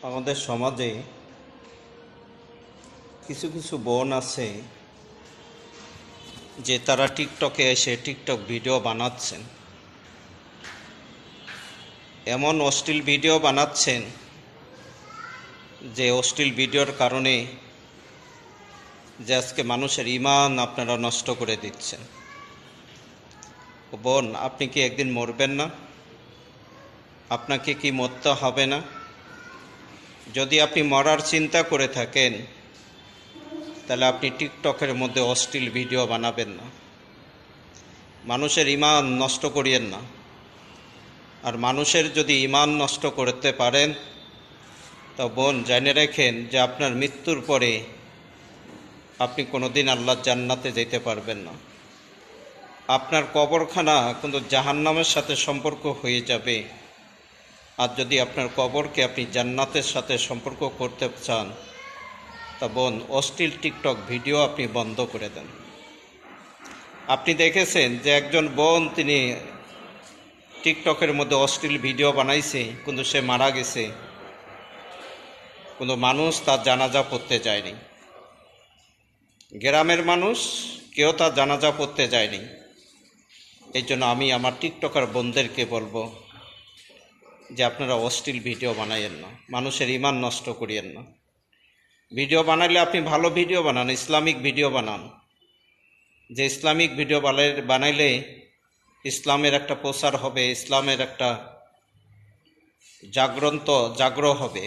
আমাদের সমাজে কিছু কিছু বোন আছে যে তারা টিকটকে এসে টিকটক ভিডিও বানাচ্ছেন, এমন অশ্লীল ভিডিও বানাচ্ছেন যে অশ্লীল ভিডিওর কারণে যে আজকে মানুষের ঈমান আপনারা নষ্ট করে দিচ্ছেন। বোন, আপনি কি একদিন মরবেন না? আপনাকে কি মরতে হবে না? যদি আপনি মরার চিন্তা করে থাকেন তাহলে আপনি টিকটকের মধ্যে অশ্লীল ভিডিও বানাবেন না। মানুষের ঈমান নষ্ট করিয়েন না। আর মানুষের যদি ঈমান নষ্ট করতে পারেন তা বোন জেনে রাখেন যে আপনার মৃত্যুর পরে আপনি কোনোদিন আল্লাহর জান্নাতে যেতে পারবেন না। আপনার কবরখানা কিন্তু জাহান্নামের সাথে সম্পর্ক হয়ে যাবে। আর যদি আপনার কবরকে আপনি জান্নাতের সাথে সম্পর্ক করতে চান তা বোন অশ্লীল টিকটক ভিডিও আপনি বন্ধ করে দেন। আপনি দেখেছেন যে একজন বোন তিনি টিকটকের মধ্যে অশ্লীল ভিডিও বানাইছে, কিন্তু সে মারা গেছে, কিন্তু মানুষ তার জানাজা পড়তে যায়নি। গ্রামের মানুষ কেউ তার জানাজা পড়তে যায়নি। এই জন্য আমি আমার টিকটকার বোনদেরকে বলবো যে আপনারা অশ্লীল ভিডিও বানাইয়েন না, মানুষের ঈমান নষ্ট করিয়েন না। ভিডিও বানাইলে আপনি ভালো ভিডিও বানান, ইসলামিক ভিডিও বানান। যে ইসলামিক ভিডিও বানাইলে ইসলামের একটা প্রচার হবে, ইসলামের একটা জাগ্রহ হবে।